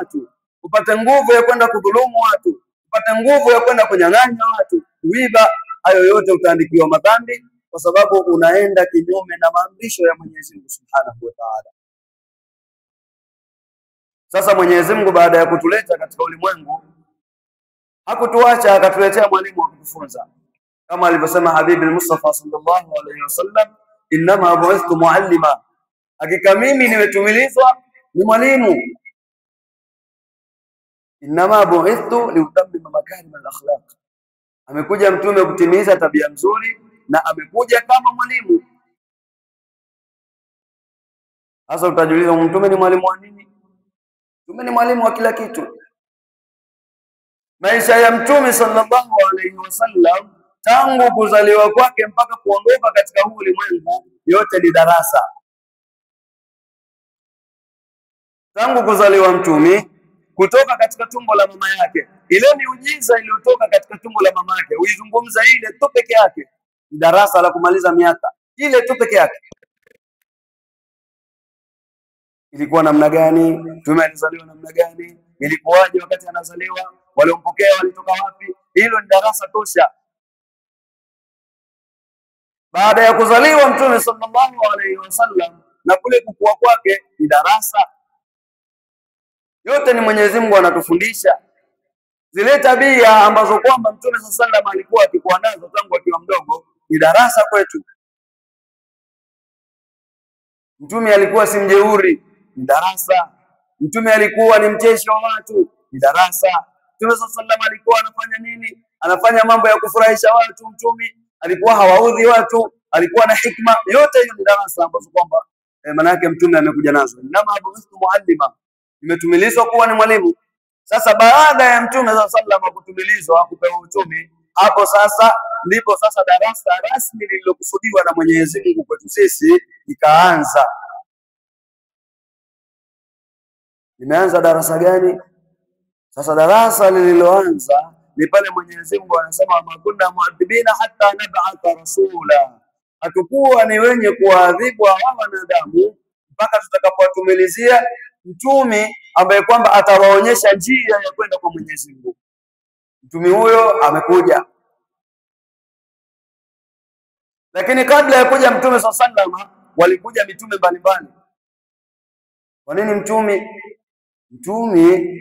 watu, upate nguvu ya kwenda kudhulumu watu, upate nguvu ya kwenda kunyang'anya watu, kuiba, hayo yote utaandikiwa madhambi, kwa sababu unaenda kinyume na maamrisho ya Mwenyezi Mungu Subhanahu wa Ta'ala. Sasa Mwenyezi Mungu baada ya kutuleta katika ulimwengu hakutuacha, akatuletea mwalimu wa kutufunza, kama alivyosema Habibi al-Mustafa sallallahu alayhi wasallam, innama bu'ithtu muallima, hakika mimi nimetumilizwa ni mwalimu. Innama bu'ithtu liutammima makarim al-akhlaq, amekuja mtume kutimiza tabia nzuri na amekuja kama mwalimu. Sasa utajiuliza, mtume ni mwalimu wa nini? Mtume ni mwalimu wa kila kitu. Maisha ya mtume sallallahu alayhi wasallam tangu kuzaliwa kwake mpaka kuondoka katika huu ulimwengu yote ni darasa. Tangu kuzaliwa mtume kutoka katika tumbo la mama yake, ile miujiza iliyotoka katika tumbo la mama yake, uizungumza ile tu peke yake, ni darasa la kumaliza miaka ile tu peke yake. Ilikuwa namna gani? Mtume alizaliwa namna gani? Ilikuwaje wakati anazaliwa? Waliompokea walitoka wapi? Hilo ni darasa tosha. Baada ya kuzaliwa mtume sallallahu alayhi wasallam na kule kukua kwake ni darasa. Yote ni Mwenyezi Mungu anatufundisha. Zile tabia ambazo kwamba mtume sallallahu alayhi wasallam alikuwa akikuwa nazo tangu akiwa mdogo ni darasa kwetu. Mtume alikuwa si mjeuri, ni darasa. Mtume alikuwa ni mcheshi wa watu, ni darasa. Mtume sallallahu alayhi wasallam alikuwa anafanya nini? Anafanya mambo ya kufurahisha watu. Mtume alikuwa hawaudhi watu, alikuwa na hikma. Yote hiyo ni darasa ambazo kwamba maana yake mtume amekuja nazo. Inama bu'ithtu muallima, imetumilizwa kuwa ni mwalimu. Sasa baada ya mtume sallallahu alayhi wasallam kutumilizwa kupewa utume, hapo sasa ndipo sasa darasa rasmi lililokusudiwa na Mwenyezi Mungu kwetu sisi ikaanza. Limeanza darasa gani? Sasa darasa lililoanza ni pale Mwenyezi Mungu anasema makunna muadhibina hatta nab'atha rasula, hatakuwa ni wenye kuadhibu hawa wanadamu mpaka tutakapowatumilizia mtume ambaye kwamba atawaonyesha njia ya kwenda kwa Mwenyezi Mungu. Mtume huyo amekuja, lakini kabla ya kuja mtume sallallahu alayhi wasallam walikuja mitume mbalimbali. Kwa nini mtume? Mtume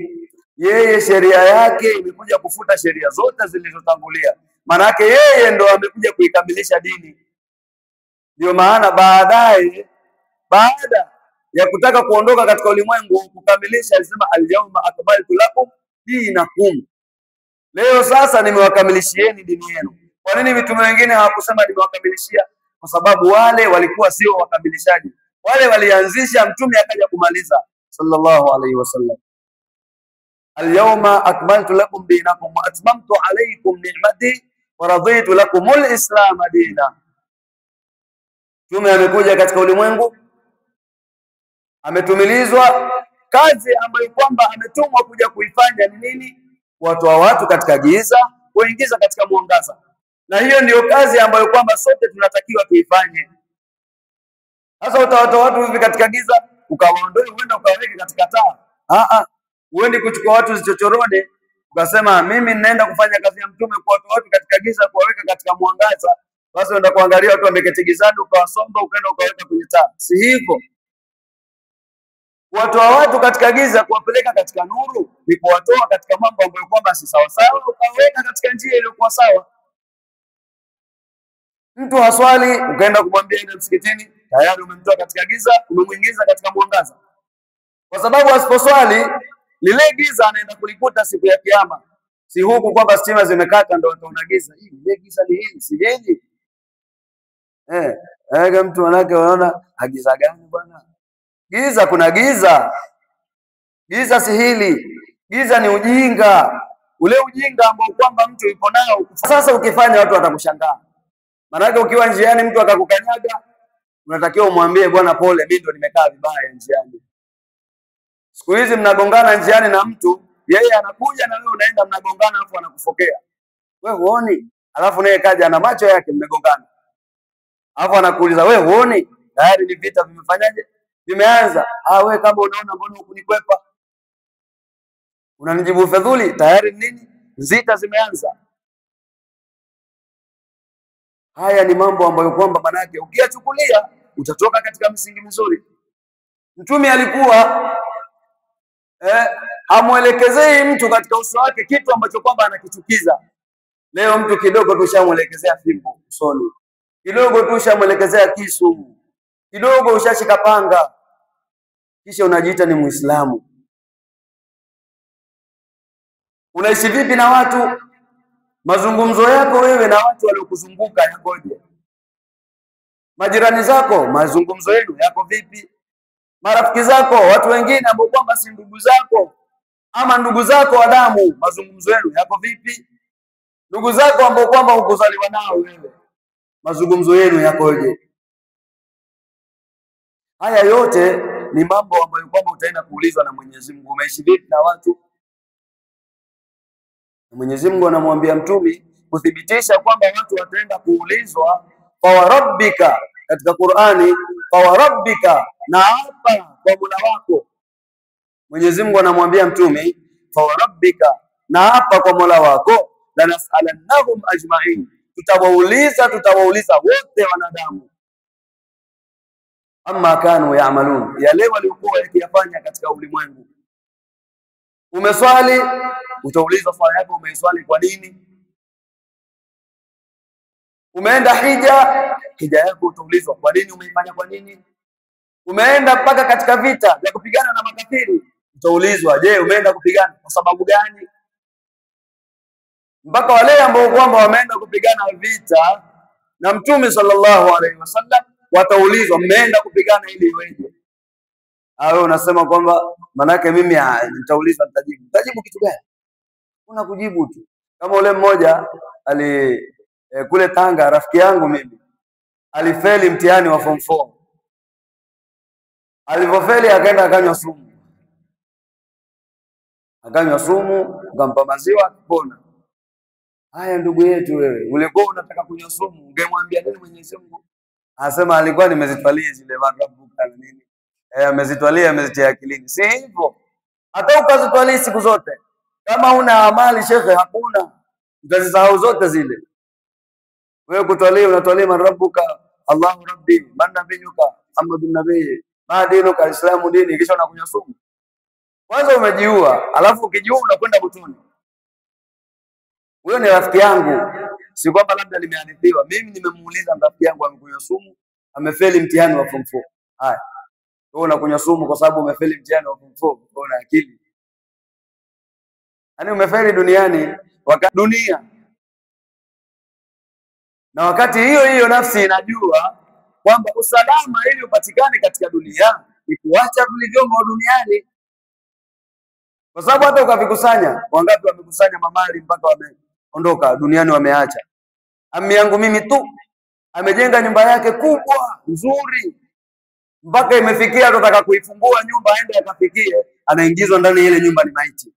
yeye sheria yake imekuja kufuta sheria zote zilizotangulia. Maana yake yeye ndo amekuja kuikamilisha dini. Ndio maana baadaye, baada ya kutaka kuondoka katika ulimwengu kukamilisha, alisema al-yawma akmaltu lakum dinakum, leo sasa nimewakamilishieni dini yenu. Kwa nini mitume wengine hawakusema nimewakamilishia? Kwa sababu wale walikuwa sio wakamilishaji, wale walianzisha, mtume akaja kumaliza sallallahu alayhi wasallam. Al-yawma akmaltu lakum dinakum wa atmamtu alaykum ni'mati wa raditu lakum al-islam dina. Mtume amekuja katika ulimwengu, ametumilizwa, kazi ambayo kwamba ametumwa kuja kuifanya ni nini? Kuwatoa watu katika giza kuingiza katika mwangaza. Na hiyo ndiyo kazi ambayo kwamba sote tunatakiwa tuifanye. Sasa utawatoa watu hivi katika giza ukawaondoe uende ukaweke katika taa? Uende kuchukua watu zichochorone ukasema mimi ninaenda kufanya kazi ya mtume, kuwatoa watu katika giza kuwaweka katika mwangaza. Basi unaenda kuangalia watu wameketi gizani ukawasomba ukaenda ukaweka kwenye taa. Si hivyo. Kuwatoa watu katika giza kuwapeleka katika nuru ni kuwatoa katika mambo ambayo kwamba si sawa sawa ukaweka katika njia iliyokuwa sawa. Mtu haswali ukaenda kumwambia ende msikitini, tayari umemtoa katika giza umemuingiza katika mwangaza. Kwa sababu asiposwali lile giza anaenda kulikuta siku ya kiyama. Si huku kwamba stima zimekata ndio utaona giza. Ile giza ni hili, si hili. Mtu manake unaona giza gani bwana? Giza kuna giza. Giza si hili. Giza ni ujinga. Ule ujinga ambao kwamba mtu yuko nao. Sasa ukifanya watu watakushangaa. Maana ukiwa njiani mtu akakukanyaga, unatakiwa umwambie bwana pole, mimi ndo nimekaa vibaya njiani. Siku hizi mnagongana njiani na mtu, yeye anakuja na wewe unaenda mnagongana afu anakufokea. Wewe huoni? Alafu naye kaja na macho yake mmegongana. Alafu anakuuliza wewe huoni? Tayari ni vita vimefanyaje? Vimeanza. Wewe kama unaona mbona hukunikwepa? Unanijibu fedhuli, tayari nini? Zita zimeanza. Haya ni mambo ambayo kwamba manake ukiyachukulia utatoka katika misingi mizuri. Mtume alikuwa hamwelekezei mtu katika uso wake kitu ambacho kwamba anakichukiza. Leo mtu kidogo tu ushamwelekezea fimbo usoni, kidogo tu ushamwelekezea kisu, kidogo ushashika panga, kisha unajiita ni Muislamu. Unaishi vipi na watu? Mazungumzo yako wewe na watu waliokuzunguka yakoje? Majirani zako, mazungumzo yenu yako vipi? Marafiki zako, watu wengine ambao kwamba si ndugu zako ama ndugu zako wa damu, mazungumzo yenu yako vipi? Ndugu zako ambao kwamba hukuzaliwa nao wewe, mazungumzo yenu yakoje? Haya yote ni mambo ambayo kwamba utaenda kuulizwa na Mwenyezi Mungu. Umeishi vipi na watu? Mwenyezi Mungu anamwambia Mtume kuthibitisha kwamba watu wataenda kuulizwa, fa rabbika, katika Qur'ani, fa rabbika, na hapa kwa Mola wako. Mwenyezi Mungu anamwambia Mtume, fa rabbika, na hapa kwa Mola wako, la nas'alannahum ajma'in, tutawauliza wote wanadamu, amma kanu ya'malun, yale waliokuwa yakiyafanya katika ulimwengu. Umeswali, utaulizwa swala yako umeiswali kwa nini? Umeenda hija yako utaulizwa kwa nini umeifanya kwa nini? Umeenda mpaka katika vita vya kupigana na makafiri, utaulizwa, je, umeenda kupigana kwa sababu gani? Mpaka wale ambao kwamba wameenda kupigana vita na Mtume sallallahu alaihi wasallam wataulizwa, mmeenda kupigana ili iweje? Wewe unasema kwamba manake mimi nitaulizwa nitajibu. Nitajibu kitu gani? Una kujibu tu. Kama ule mmoja kule Tanga, rafiki yangu mimi, alifeli mtihani wa form 4. Alipofeli akaenda akanywa sumu. Akanywa sumu, akampa maziwa akapona. Haya ndugu yetu, wewe ulikuwa unataka kunywa sumu, ungemwambia nini Mwenyezi Mungu? Anasema alikuwa nimezitwalia zile marabuka na nini. Amezitwalia, amezitia akilini. Si hivyo. Hata ukazitwalia siku zote, kama una amali shekhe, hakuna, utazisahau zote zile. Wewe kutwalia, unatwalia marabuka, Allahu Rabbi, man nabiyuka, Muhammadun nabii, ma dinuka, Islamu dini, kisha unakunywa sumu. Kwanza umejiua, alafu ukijiua unakwenda motoni. Huyo ni rafiki yangu, si kwamba labda nimehadithiwa. Mimi nimemuuliza rafiki yangu, amekunywa sumu, amefeli mtihani wa form 4. Haya, wewe unakunywa sumu kwa sababu umefeli mtihani wa form 4, una akili? Yaani umefeli duniani, wakati dunia, na wakati hiyo nafsi inajua kwamba usalama ili upatikane katika dunia ni kuacha vilivyomo duniani. Kwa sababu hata ukavikusanya, wangapi wamekusanya mamali mpaka wameondoka duniani, wameacha. Ami yangu mimi tu amejenga nyumba yake kubwa nzuri, mpaka imefikia anataka kuifungua nyumba aende akafikie, anaingizwa ndani ile nyumba ni maiti.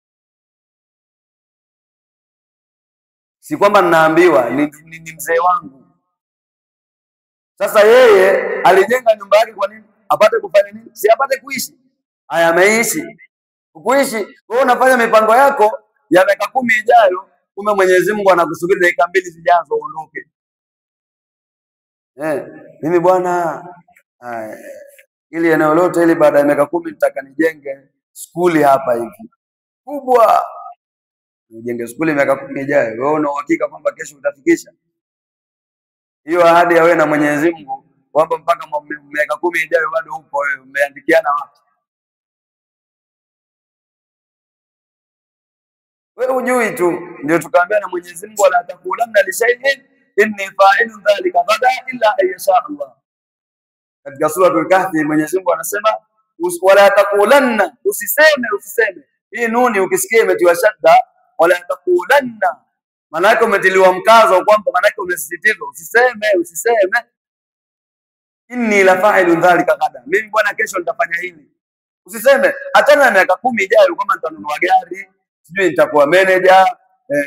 Si kwamba ninaambiwa, ni mzee wangu. Sasa yeye alijenga nyumba yake kwa nini? Apate kufanya nini? Si apate kuishi. Haya, ameishi. Kuishi, wewe unafanya mipango yako ya miaka 10 ijayo, kumbe Mwenyezi Mungu anakusubiri dakika 2 zijazo uondoke. Mimi bwana, ili eneo lote ili baada ya miaka 10 nitaka nijenge skuli hapa hivi kubwa. Nijenge skuli miaka 10 ijayo. Wewe una uhakika kwamba kesho utafikisha hiyo ahadi ya wewe na Mwenyezi Mungu, kwamba mpaka miaka 10 ijayo bado upo wewe, umeandikiana wapi? Wewe hujui tu. Ndio tukaambia na Mwenyezi Mungu, wala takulanna li shay'in inni fa'ilun dhalika ghadan illa ayyasha Allah. Katika sura Kahfi Mwenyezi Mungu anasema wala takulanna, usiseme. Hii nuni ukisikia imetiwa shadda, wala takulanna, maana yake umetiliwa mkazo, kwamba maana yake umesisitizwa usiseme inni la fa'ilun dhalika ghadan, mimi bwana kesho nitafanya hili. Usiseme achana na miaka 10 ijayo kama nitanunua gari, sijui nitakuwa manager,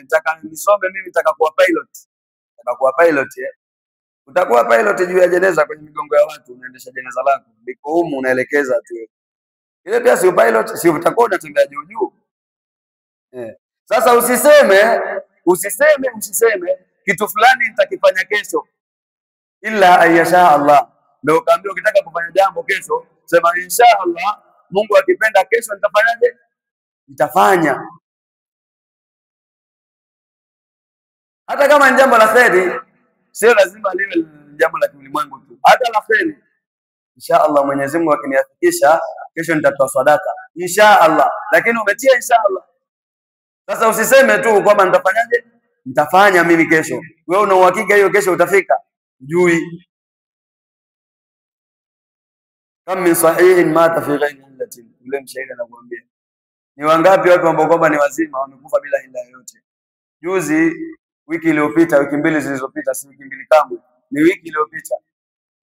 nitaka nisome mimi, nitakakuwa pilot. Utakuwa pilot juu ya jeneza, kwenye migongo ya watu, unaendesha jeneza lako, liko humu unaelekeza tu. Ile pia si pilot, si utakuwa unatembea juu. Sasa usiseme kitu fulani nitakifanya kesho, illa ayasha Allah. Ndio kaambia ukitaka kufanya jambo kesho, sema insha Allah, Mungu akipenda kesho nitafanyaje? Nitafanya. Hata kama ni jambo la kheri, sio lazima liwe jambo la kiulimwengu tu. Hata la kheri, insha Allah Mwenyezi Mungu akiniafikisha kesho nitatoa sadaka, insha Allah. Lakini umetia insha Allah. Sasa usiseme tu kwamba nitafanyaje? Nitafanya mimi kesho. Wewe una uhakika hiyo kesho utafika? Jui. Kam min sahihin mata fi ghairi illatin. Yule mshairi anakuambia. Ni wangapi watu ambao kwamba ni wazima wamekufa bila ila yoyote. Juzi, wiki iliyopita, wiki mbili zilizopita, si wiki mbili kamwe, ni wiki iliyopita.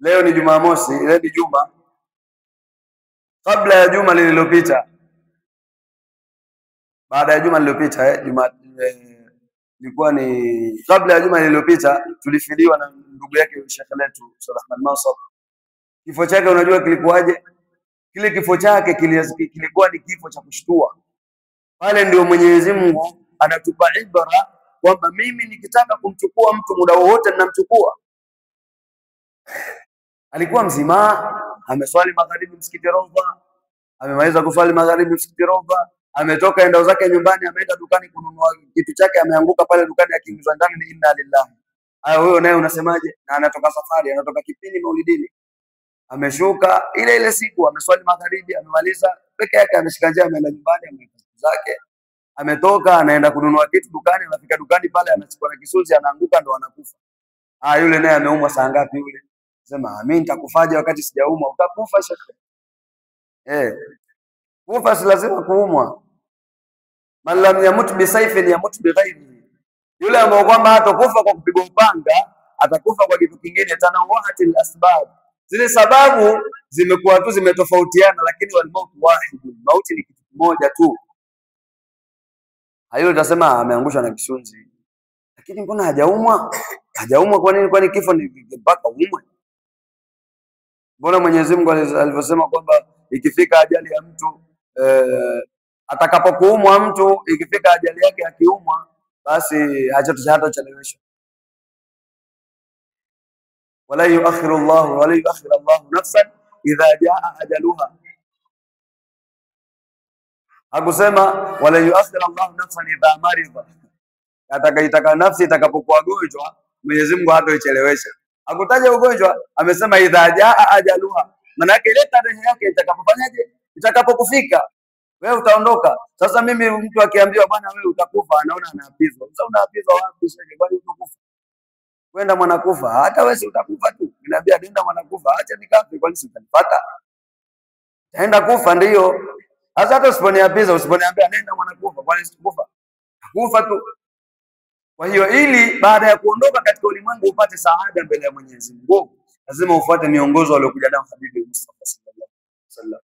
Leo ni Jumamosi, leo ni Juma. Kabla ya juma lililopita, baada ya juma lililopita, ilikuwa ni kabla ya juma lililopita, tulifiliwa na ndugu yake Sheikh letu Rahman Mansab. Kifo chake unajua kilikuwaje? Kile kifo chake kilikuwa ni kifo cha kushtua. Pale ndio Mwenyezi Mungu anatupa ibara kwamba mimi nikitaka kumchukua mtu muda wowote ninamchukua. Alikuwa mzima, ameswali magharibi msikiti Rawda, amemaliza kuswali magharibi msikiti Rawda, ametoka enda zake nyumbani, ameenda dukani kununua kitu chake, ameanguka pale dukani, akiingizwa ndani, ni inna lillahi. Haya, wewe naye unasemaje? Na anatoka safari, anatoka kipindi Maulidini, ameshuka ile siku, ameswali magharibi, amemaliza peke yake, ameshika njia, ameenda nyumbani, ameenda zake, ametoka anaenda kununua kitu dukani, anafika dukani pale, anachukua na kisuzi, anaanguka, ndo anakufa. Yule naye ameumwa saa ngapi yule? Sema mimi nitakufaje wakati sijaumwa? Utakufa shekhe. Kufa si lazima kuumwa. Man lam yamut bi sayfin yamut bi ghairihi. Yule ambaye kwamba hatakufa kwa kupigwa upanga, atakufa kwa kitu kingine. Tanawahatil asbab. Zile sababu zimekuwa tu zimetofautiana, lakini wal maut wahid. Mauti ni kitu kimoja tu. Hayo utasema ameangushwa na kisunzi. Lakini mbona hajaumwa? Hajaumwa kwa nini? Kwani kifo ni mpaka umwe? Mbona Mwenyezi Mungu alivyosema kwamba ikifika ajali ya mtu, atakapokuumwa mtu, ikifika ajali yake akiumwa, basi hatacheleweshwa. Wala yuakhiru Allah nafsan idha jaa ajaluha. Hakusema wala yuakhiru Allah nafsan idha marida. Atakaitaka nafsi itakapokuwa gonjwa, Mwenyezi Mungu hatoichelewesha. Hakutaja ugonjwa, amesema idha jaa ajaluha. Maana yake ile tarehe yake itakapofanyaje? Itakapokufika, wewe utaondoka. Sasa mimi mtu akiambiwa bwana wewe utakufa, anaona anaapizwa. Sasa unaapizwa wapi sasa? Bali utakufa. Kwenda mwanakufa, hata wewe utakufa tu. Niambia nenda mwanakufa, acha nikafe, kwani sitanipata? Taenda kufa ndio. Sasa hata usiponiapiza, usiponiambia nenda mwanakufa, kwani sitakufa? Kufa tu. Kwa hiyo ili baada ya kuondoka katika ulimwengu upate saada mbele ya Mwenyezi Mungu, lazima ufuate miongozo aliyokuja nao Habibi Mustafa sallallahu alaihi wasallam.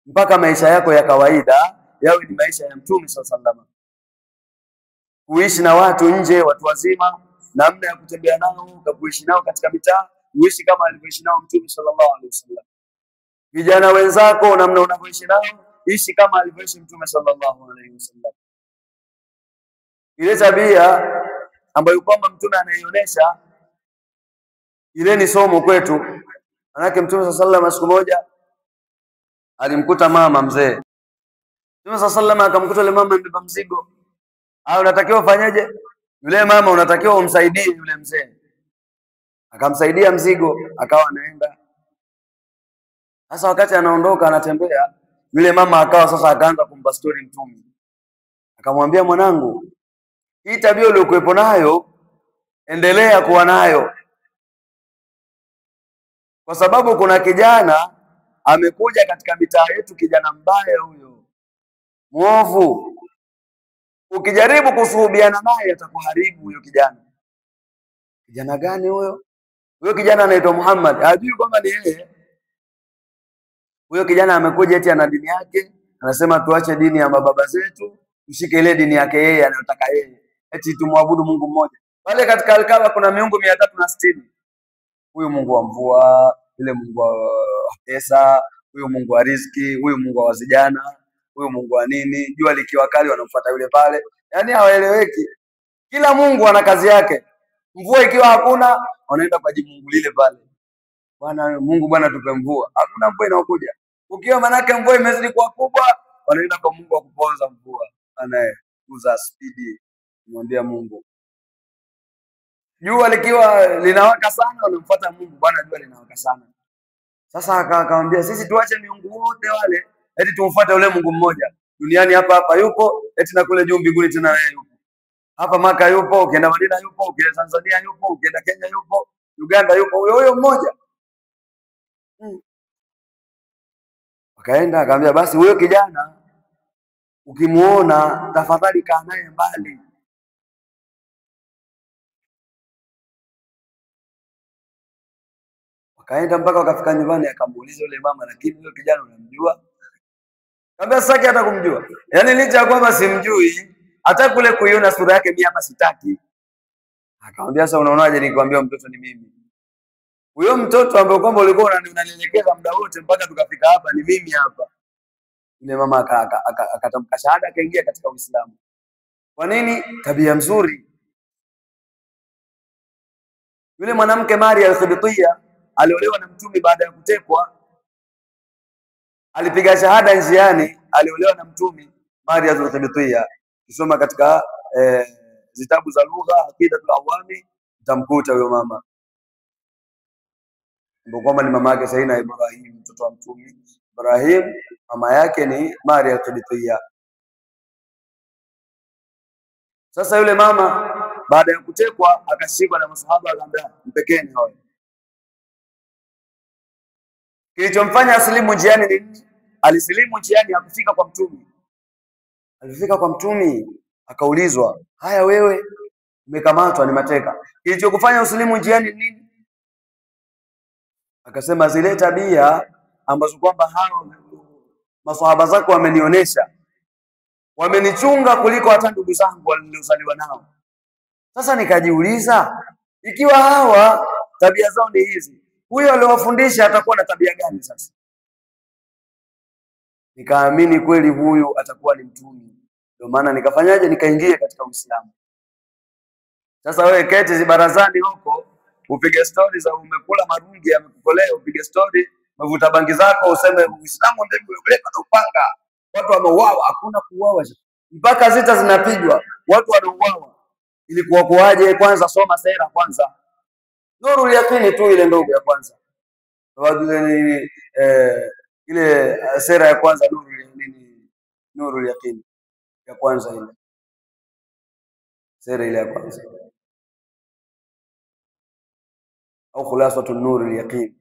Mpaka maisha yako ya kawaida yawe ni maisha ya Mtume sallallahu alaihi wasallam. Kuishi na watu nje, watu wazima, namna ya kutembea nao, kuishi nao katika mitaa, uishi kama alivyoishi nao Mtume sallallahu alaihi wasallam. Vijana wenzako, namna unavyoishi nao, ishi kama alivyoishi Mtume sallallahu alaihi wasallam. Ile tabia ambayo kwamba Mtume anaionyesha, ile ni somo kwetu. Manake Mtume sallallahu alaihi wasallam siku moja alimkuta mama mzee. Mtume sallallahu alaihi wasallam akamkuta yule mama amebeba mzigo. Unatakiwa ufanyeje? Yule mama unatakiwa umsaidie yule mzee. Akamsaidia mzigo, akawa anaenda. Sasa wakati anaondoka anatembea, yule mama akawa sasa akaanza kumpa story Mtume. Akamwambia, mwanangu, hii tabia uliyokuepo nayo endelea kuwa nayo. Kwa sababu kuna kijana amekuja katika mitaa yetu, kijana mbaya huyo, muovu. Ukijaribu kusuhubiana naye atakuharibu huyo kijana. Kijana gani huyo? Huyo kijana anaitwa Muhammad. Hajui kwamba ni yeye. Huyo kijana amekuja eti ana dini yake, anasema tuache dini ya mababa zetu, tushike ile dini yake yeye anayotaka yeye. Eti tumwabudu Mungu mmoja. Pale katika Al-Kaaba kuna miungu 360. Huyu Mungu wa mvua, yule Mungu wa pesa, huyu Mungu wa riziki, huyu Mungu wa vijana, huyu Mungu wa nini? Jua likiwa kali wanamfuata yule pale, yaani hawaeleweki. Kila Mungu ana kazi yake. Mvua ikiwa hakuna, wanaenda kwa Mungu lile pale. Bwana Mungu, bwana tupe mvua. Hakuna mvua inayokuja. Ukiwa manake mvua imezidi kuwa kubwa, wanaenda kwa Mungu wa kupoza mvua. Anayekuza spidi, kumwambia Mungu. Jua likiwa linawaka sana, wanamfuata Mungu, bwana jua linawaka sana. Sasa akamwambia sisi tuache miungu wote wale, eti tumfuate yule Mungu mmoja. Duniani hapa yupo, eti na kule juu mbinguni tena yeye yupo. Hapa Maka yupo, ukienda Madina yupo, ukienda Tanzania yupo, ukienda Kenya yupo, Uganda yupo, huyo mmoja. Akaenda akamwambia basi huyo kijana ukimuona tafadhali kaa naye mbali. Akaenda mpaka wakafika nyumbani, akamuuliza yule mama, lakini huyo kijana unamjua? Akamwambia sitaki hata kumjua. Yaani licha ya kwamba simjui, hata kule kuiona sura yake mimi hapa sitaki. Akamwambia sasa unaonaje nikwambia mtoto ni mimi? Huyo mtoto ambaye kwamba ulikuwa unanielekeza muda wote mpaka tukafika hapa ni mimi hapa. Yule mama akatamka shahada, akaingia katika Uislamu. Kwa nini? Tabia nzuri. Yule mwanamke Maria al-Qibtiyya aliolewa na Mtume baada ya kutekwa. Alipiga shahada njiani, aliolewa na Mtume Maria al-Qibtiyya. Kisoma katika zitabu za lugha Aqidatul Awami utamkuta huyo mama. Ndio kwamba ni mama yake Sayyidina Ibrahim, mtoto wa Mtume Ibrahim, mama yake ni Maria al-Qibtiyya. Sasa yule mama baada ya kutekwa akashikwa na masahaba, akamwambia mpekeni hao. Kilichomfanya asilimu njiani ni nini? Alisilimu njiani, hakufika kwa Mtume. Alifika kwa Mtume akaulizwa, haya wewe umekamatwa ni mateka, kilichokufanya usilimu njiani ni nini? Akasema zile tabia ambazo kwamba hao maswahaba zako wamenionyesha, wamenichunga kuliko hata ndugu zangu waliozaliwa nao. Sasa nikajiuliza, ikiwa hawa tabia zao ni hizi, huyo aliowafundisha atakuwa na tabia gani sasa? Nikaamini kweli huyu atakuwa ni Mtume. Ndio maana nikafanyaje? Nikaingia katika Uislamu. Sasa wewe keti zibarazani huko, upige story za umekula marungi yamekukolea, upige story, umevuta bangi zako, useme Uislamu ndio umepeleka na upanga. Watu wameuawa. Hakuna kuuawa. Mpaka zita zinapigwa, watu wanauawa. Ilikuwa kuaje? Kwanza soma sera kwanza. Nurul Yaqini tu ile ndogo ya kwanza. Ile sera ya kwanza Nurul Yaqini ya kwanza ile. Sera ile ya kwanza. Au Khulasatun Nurul Yaqin.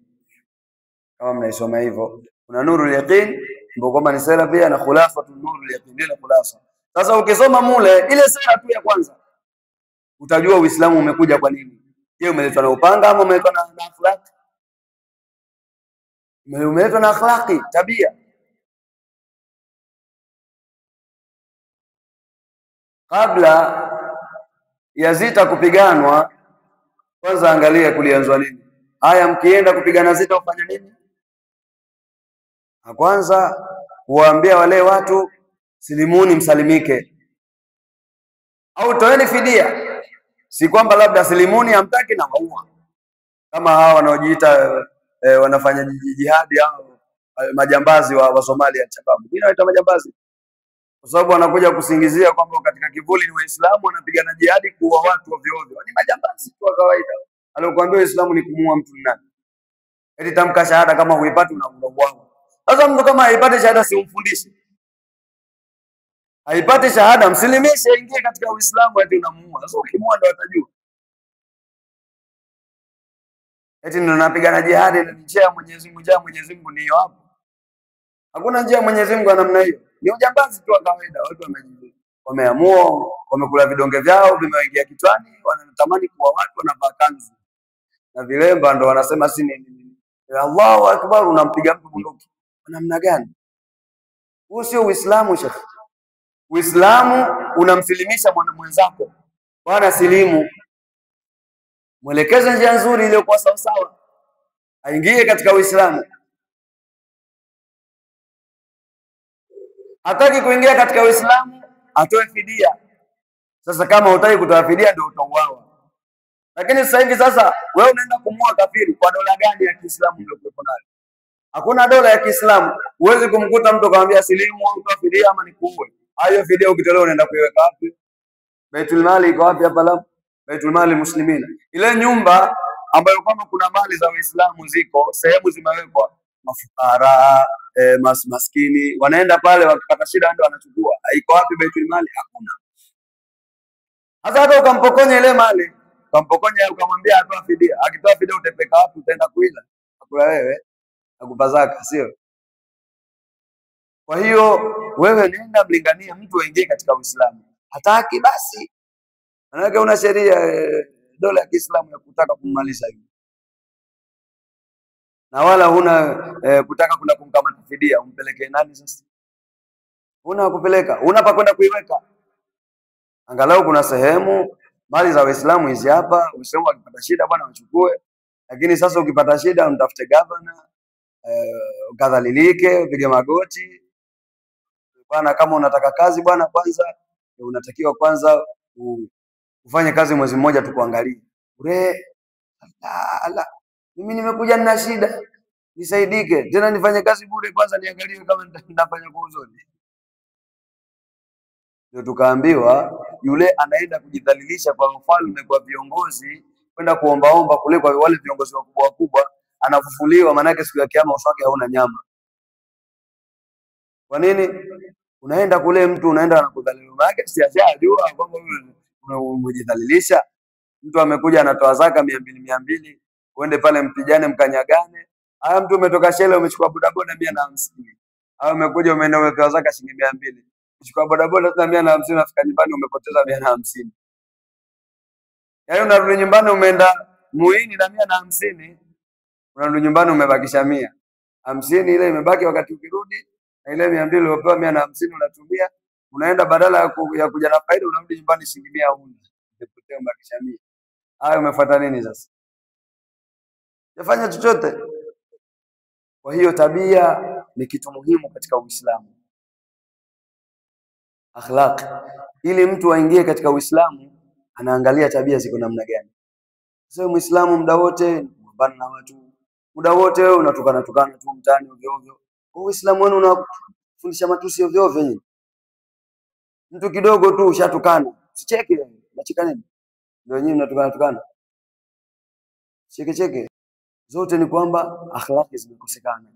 Kama mnaisoma hivyo. Kuna Nurul Yaqin ndio kwamba ni sera pia, na Khulasatun Nurul Yaqin ile khulasa. Sasa ukisoma mule ile sera tu ya kwanza, utajua Uislamu umekuja kwa nini. Je, umeletwa na upanga ama umeletwa na akhlaq? Umeletwa na akhlaqi, tabia. Kabla ya zita kupiganwa, kwanza angalia kulianzwa nini. Haya, mkienda kupigana zita ufanya nini? Kwanza kuwaambia wale watu silimuni, msalimike, au toeni fidia. Si kwamba labda silimuni hamtaki na waua, kama hawa wanaojiita wanafanya jihadi hao majambazi wa Somalia Al-Shabaab. Mimi naita majambazi kwa sababu wanakuja kusingizia kwamba katika kivuli ni Waislamu wanapigana jihadi kuua watu ovyo ovyo. Ni majambazi tu wa kawaida. Aliyokuambia Uislamu ni kumuua mtu nani? Eti tamka shahada, kama huipati unakuwa. Sasa mtu kama haipati shahada si umfundishe. Haipati shahada msilimishe, ingie katika Uislamu, eti unamuua. Sasa ukimuua ndo atajua. Eti ndio napigana jihadi na njia ya Mwenyezi Mungu, njia ya Mwenyezi Mungu ni hiyo hapo. Hakuna njia ya Mwenyezi Mungu namna hiyo. Ni ujambazi tu wa kawaida. Watu wameamua, wamekula vidonge vyao vimewaingia kichwani, wanatamani kuwa watu, wanavaa kanzu na vilemba, ndo wanasema si nini. Allahu Akbar, unampiga mtu bunduki. Namna gani? Huo sio Uislamu, shekhi. Uislamu unamsilimisha mwenzako. Bwana silimu. Mwelekeze njia nzuri iliyokuwa sawa sawa, aingie katika Uislamu. hataki kuingia katika Uislamu, atoe fidia. Sasa kama hutaki kutoa fidia ndio utauawa. Lakini sasa hivi sasa wewe unaenda kumua kafiri kwa dola gani ya Kiislamu ndio uko nayo? Hakuna dola ya Kiislamu. Huwezi kumkuta mtu akamwambia silimu au toa fidia ama nikuue. Hayo fidia ukitolewa unaenda kuiweka wapi? Baitul Mali iko wapi hapa Lamu? Baitul Mali Muslimina. Ile nyumba ambayo kama kuna mali za Uislamu ziko, sehemu zimewekwa mafukara, maskini, wanaenda pale wakipata shida ndio wanachukua. Iko wapi Baitul Mali? Hakuna. Hata ukampokonya ile mali, ukampokonya ukamwambia atoa fidia. Akitoa fidia utapeka wapi? Utaenda kuila. Akula wewe, akupa zaka, sio? Kwa hiyo wewe nenda mlinganie mtu aingie katika Uislamu. Hataki basi. Maanake una sheria dola ya Kiislamu ya kutaka kummaliza hivi. Na wala huna kutaka kuna kumkamata fidia, umpeleke nani sasa? Huna kupeleka, huna pa kwenda kuiweka. Angalau kuna sehemu mali za Uislamu hizi hapa, Uislamu akipata shida bwana wachukue. Lakini sasa ukipata shida umtafute governor, ukadhalilike, upige magoti. Bwana kama unataka kazi bwana, kwanza unatakiwa kwanza ufanye kazi mwezi mmoja tukuangalie. Ala, mimi nimekuja nina shida, nisaidike. Tena nifanye kazi bure kwanza niangalie kama nitafanya kwa uzuri. Ndio tukaambiwa yule anaenda kujidhalilisha kwa mfalme, kwa viongozi, kwenda kuombaomba kule kwa wale viongozi wakubwa wakubwa, anafufuliwa. Maana siku ya kiyama uso wake hauna nyama. Kwa nini? Unaenda kule mtu unaenda anakudhalilisha. Maana si ajua kwamba umejidhalilisha. Mtu amekuja anatoa zaka 200 uende pale mpigane mkanyagane. Haya mtu umetoka shele umechukua bodaboda 150. Au umekuja umeenda umetoa zaka shilingi 200. Uchukua bodaboda tena 150 unafika nyumbani umepoteza 150. Yaani unarudi nyumbani umeenda muini na 150. Unarudi nyumbani umebakisha 100. 50 ile imebaki wakati ukirudi na ile 200 uliopewa 150 unatumia. Unaenda badala ya kuja na faida unarudi nyumbani shilingi 100 huna. Umepotea umebakisha 100. Haya umefuata nini sasa? Yafanya chochote. Kwa hiyo tabia ni kitu muhimu katika Uislamu. Akhlaq. Ili mtu aingie katika Uislamu anaangalia tabia ziko namna gani. Sasa Muislamu muda wote mbana na watu. Muda wote wewe unatukana tu mtaani ovyo ovyo. Kwa Uislamu wenu unafundisha matusi ovyo ovyo nyinyi. Mtu kidogo tu ushatukana. Usicheke, unacheka nini? Ndio nyinyi mnatukana. Cheke. Zote ni kwamba akhlaqi zimekosekana.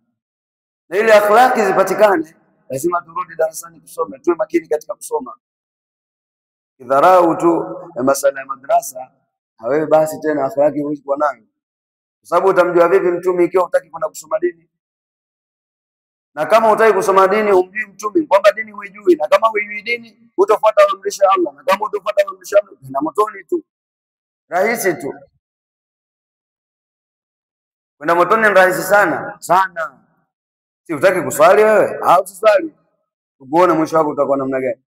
Na ile akhlaqi zipatikane lazima turudi darasani kusoma, tuwe makini katika kusoma. Kidharau tu masala ya madrasa, na wewe basi tena akhlaqi huwezi kuwa nayo. Kwa sababu utamjua vipi mtume ikiwa hutaki kwenda kusoma dini? Na kama hutaki kusoma dini humjui mtume, kwamba dini huijui, na kama huijui dini utafuata amrisho ya Allah, na kama utafuata amrisho ya Allah na motoni tu. Rahisi tu. Kwenda motoni ni rahisi sana. Si utaki kuswali wewe? Usiswali. Uone mwisho wako utakuwa namna gani?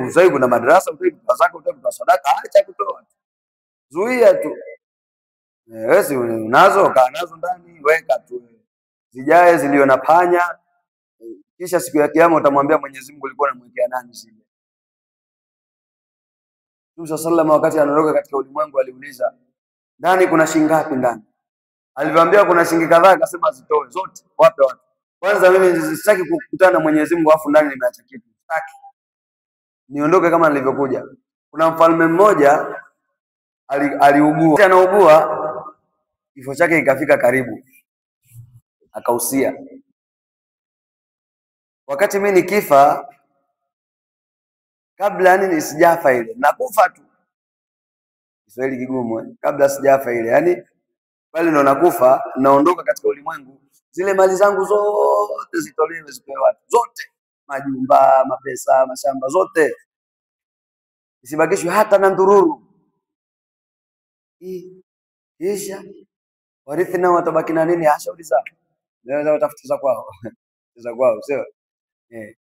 Uzai kuna madrasa, utaki zaka, utaki sadaka, acha kutoa. Zuia tu. Wewe unazo, kaa nazo ndani, weka tu. Zijae zilio na panya. Kisha siku ya kiyama utamwambia Mwenyezi Mungu ulikuwa unamwekea nani zile? Mtume sallallahu wakati anaondoka katika ulimwengu aliuliza, ndani kuna shilingi ngapi ndani? Aliwaambia kuna shilingi kadhaa, akasema zitoe zote, wape watu. Kwanza mimi sitaki kukutana na Mwenyezi Mungu afu ndani nimeacha kitu. Sitaki. Niondoke kama nilivyokuja. Kuna mfalme mmoja aliugua. Anaugua, kifo chake ikafika karibu. Akahusia. Wakati mimi nikifa, kabla nini sijafa ile, nakufa tu. Kiswahili kigumu kabla sijafa ile. Yaani pale ndo nakufa, naondoka katika ulimwengu. Zile mali zangu zote zitolewe zipewe watu. Zote. Majumba, mapesa, mashamba zote. Isibakishwe hata na ndururu. Kisha warithi nao watabaki na nini? Shauri zao. Leo watafuta za kwao. Za kwao, sio?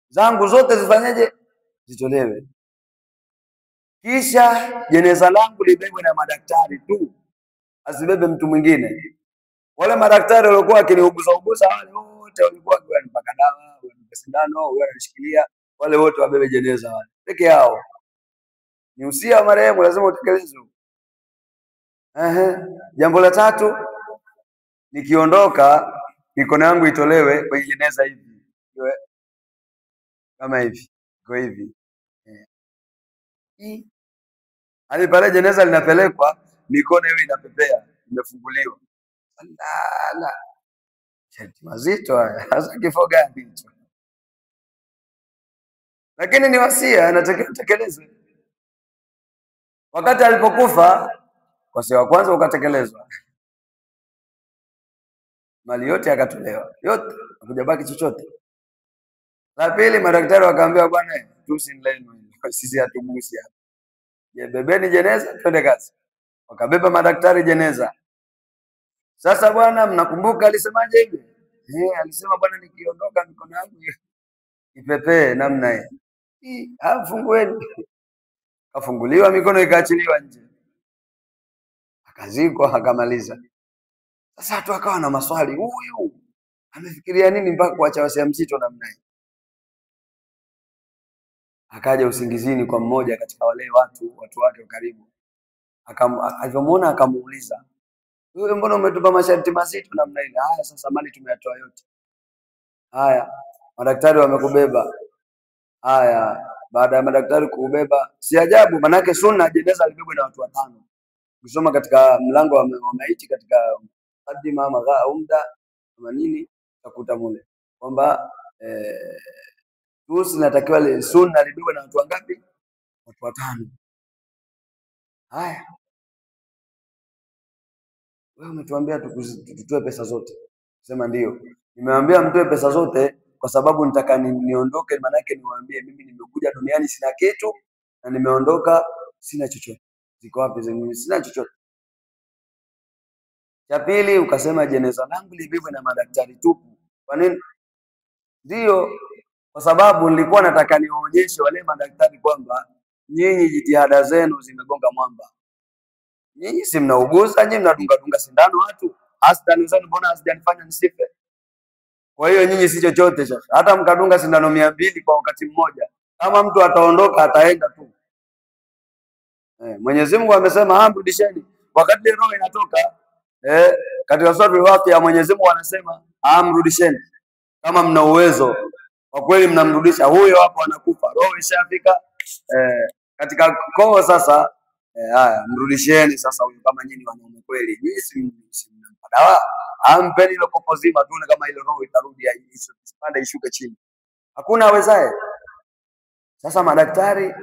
Zangu zote zifanyeje? Zitolewe. Kisha jeneza langu libebwe na madaktari tu. Asibebe mtu mwingine. Wale madaktari walikuwa akiniuguza wale wote walikuwa wanipaka dawa, sindano, huyo anashikilia, wale wote wabebe jeneza wale peke yao. Ni usia wa marehemu, lazima utekelezwe. Jambo la tatu, nikiondoka mikono yangu itolewe kwenye jeneza hivi, kama hivi, kwa hivi. Hadi pale jeneza linapelekwa, mikono hiyo inapepea, imefunguliwa. La, shati mazito haya. Sasa kifo gani hicho? Lakini ni wasia, anatakiwa utekelezwe. Wakati alipokufa, wasia wa kwanza ukatekelezwa, mali yote yakatolewa, yote, hakujabaki chochote. La pili, madaktari wakaambia, bwana, tusinilenu sisi hatugusi hapa, bebeni jeneza twende kazi. Wakabeba madaktari jeneza. Sasa bwana, mnakumbuka alisemaje hivi? Alisema bwana, nikiondoka mikono yangu ipepee namna hii. Fungueni. Kafunguliwa, mikono ikaachiliwa nje, akazikwa, akamaliza. Sasa watu akawa na maswali, huyu amefikiria nini mpaka kuacha wasia mzito namna hii? Akaja usingizini kwa mmoja katika wale watu wake wa karibu, alivyomuona akamuuliza, wewe mbona umetupa masharti mazito namna ile? Haya, sasa mali tumeyatoa yote. Haya, madaktari wamekubeba. Haya, baada ya madaktari kubeba, si ajabu, manake sunna jeneza libebwe na watu 5. Ukisoma katika mlango wa maiti katika mukaddima ama umda kama nini, utakuta mule kwamba tunatakiwa sunna libebwe na watu wangapi? Watu 5. Haya, wewe umetuambia tutoe pesa zote. Sema ndio. Nimewaambia mtoe pesa zote kwa sababu nitaka niondoke, maana yake niwaambie mimi nimekuja duniani sina kitu na nimeondoka sina chochote. Ziko wapi zenyewe? Sina chochote. Cha pili, ukasema jeneza langu libebwe na madaktari tupu. Kwa nini? Ndio, kwa sababu nilikuwa nataka niwaonyeshe wale madaktari kwamba nyinyi jitihada zenu zimegonga mwamba. Nyinyi si mnauguza, nyinyi mnadunga sindano watu. Hospitali zenu mbona hazijanifanya nisife? Kwa hiyo nyinyi si chochote sasa. Hata mkadunga sindano 200 kwa wakati mmoja, kama mtu ataondoka ataenda tu. Mwenyezi Mungu amesema amrudisheni. Wakati roho inatoka, katika sura al-Waqi'a Mwenyezi Mungu anasema amrudisheni. Kama mna uwezo kwa kweli mnamrudisha huyo, hapo anakufa, roho ishafika katika koo sasa. Haya, mrudisheni sasa huyo, kama nyinyi wanaume kweli. Nyinyi si mnampa dawa, ampeni ile kopo zima tuone kama ile roho itarudi, isipande ishuke chini. Hakuna awezaye. Sasa madaktari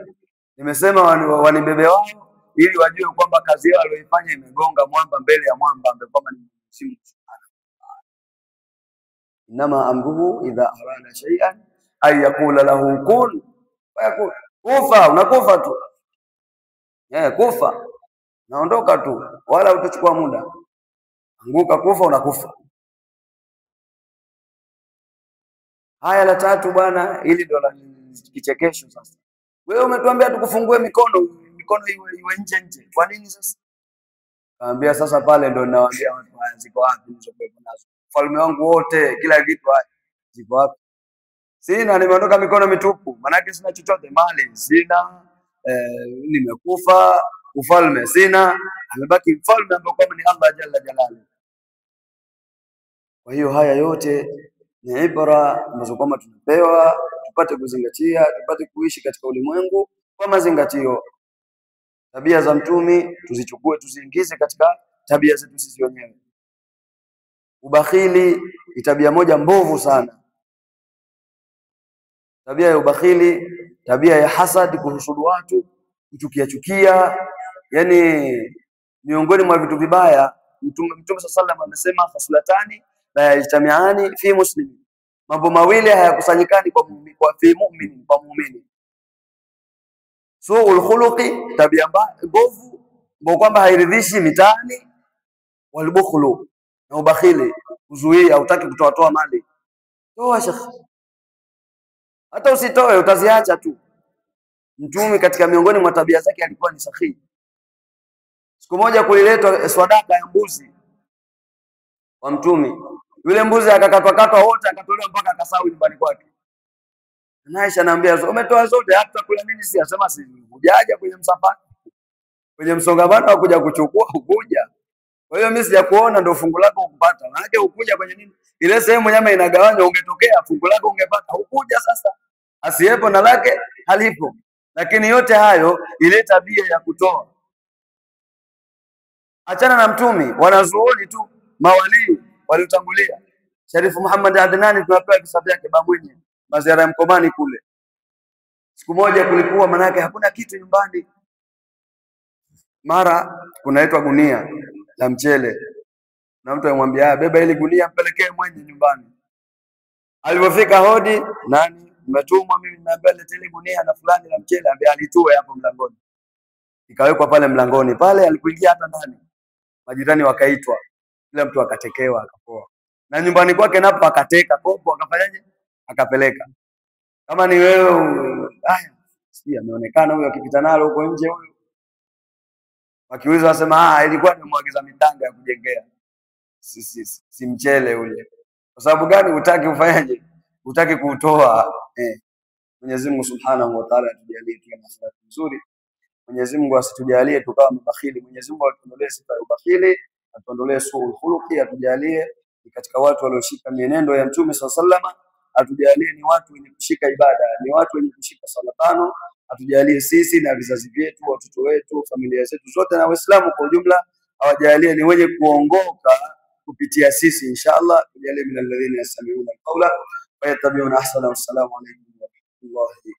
nimesema wanibebe wao ili wajue kwamba kazi yao walioifanya imegonga mwamba mbele ya mwamba ambaye kwamba ni Mwenyezi Subhanahu wa Ta'ala. Inama amruhu idha arada shay'an ay yaqula lahu kun fayakun. Kufa unakufa tu. Kufa naondoka tu, wala utachukua muda. Anguka kufa, unakufa. Haya, la tatu bwana, ili ndo la kichekesho sasa. Wewe umetuambia tukufungue mikono iwe nje. Kwa nini sasa? Kaambia sasa pale ndo ninawaambia watu haya ziko wapi hizo pepo nazo. Falme wangu wote, kila kitu ziko wapi? Sina, nimeondoka mikono mitupu. Maana yake sina chochote, mali sina, nimekufa, ufalme sina, amebaki mfalme ambaye kama ni Allah jalla jalaluhu. Kwa hiyo haya yote ni ibra ambazo kwamba tunapewa tupate kuzingatia, tupate kuishi katika ulimwengu kwa mazingatio. Tabia za mtumi tuzichukue, tuziingize katika tabia zetu sisi wenyewe. Ubakhili ni tabia moja mbovu sana. Tabia ya ubakhili, tabia ya hasad, kuhusudu watu, kuchukia, yani miongoni mwa vitu vibaya. Mtume sallallahu alaihi wasallam amesema khaslatani la yajtamiani fi muslim, mambo mawili hayakusanyikani kwa muumini. Suul khuluqi, tabia mbovu ambayo kwamba hairidhishi mitaani, walbukhlu, na ubakhili, kuzuia, hutaki kutoa mali. Toa shekhi, hata usitoe utaziacha tu. Mtume katika miongoni mwa tabia zake alikuwa ni sahihi. Siku moja kuliletwa swadaka ya mbuzi wa Mtume. Yule mbuzi akakatwa wote, akatolewa mpaka akasahau nyumbani kwake. Na Aisha anaambia umetoa zote, hata kula nini? Si asema si hujaja kwenye msafara, kwenye msongamano wa kuja kuchukua ukuja. Kwa hiyo mimi sijakuona, ndio fungu lako ukupata. Maana ukuja kwenye nini? Ile sehemu nyama inagawanywa, ungetokea fungu lako ungepata. Ukuja sasa, asiyepo na lake halipo. Lakini yote hayo ile tabia ya kutoa. Achana na mtumi, wanazuoni tu, mawalii waliotangulia. Sharifu Muhammad Adnani tunapewa kisa vyake Bamwenye, maziara ya Mkomani kule. Siku moja kulikuwa manake hakuna kitu nyumbani. Mara kunaitwa gunia la mchele. Na mtu amwambia beba ile gunia mpelekee mwenye nyumbani. Alipofika hodi, nani? Nimetumwa mimi, nimeambia lete ile gunia na fulani la mchele, ambaye alitue hapo mlangoni. Ikawekwa pale mlangoni. Pale alipoingia hata ndani, majirani wakaitwa. Kila mtu akatekewa akapoa. Na nyumbani kwake napo akateka kopo, akafanyaje? Akapeleka. Kama ni wewe, haya, si ameonekana huyo akipita nalo huko nje huyo. Wakiuliza wasema ilikuwa nimemwagiza mitanga ya kujengea. Si mchele ule. Kwa sababu gani hutaki ufanyaje? Hutaki kuutoa. Mwenyezi Mungu Subhanahu wa Ta'ala atujalie tuwe na sala nzuri. Mwenyezi Mungu asitujalie tukawa mabakhili. Mwenyezi Mungu atuondolee sifa ya ubakhili, atuondolee suul khuluqi, atujalie katika watu walioshika mienendo ya Mtume SAW, atujalie ni watu wenye kushika ibada, ni watu wenye kushika sala tano, atujalie sisi na vizazi vyetu, watoto wetu, familia zetu zote na Waislamu kwa ujumla, awajalie ni wenye kuongoka kupitia sisi inshallah. Tujalie min alladhina yastami'una alqawla wa yattabi'una ahsana. Wassalamu alaykum wa rahmatullahi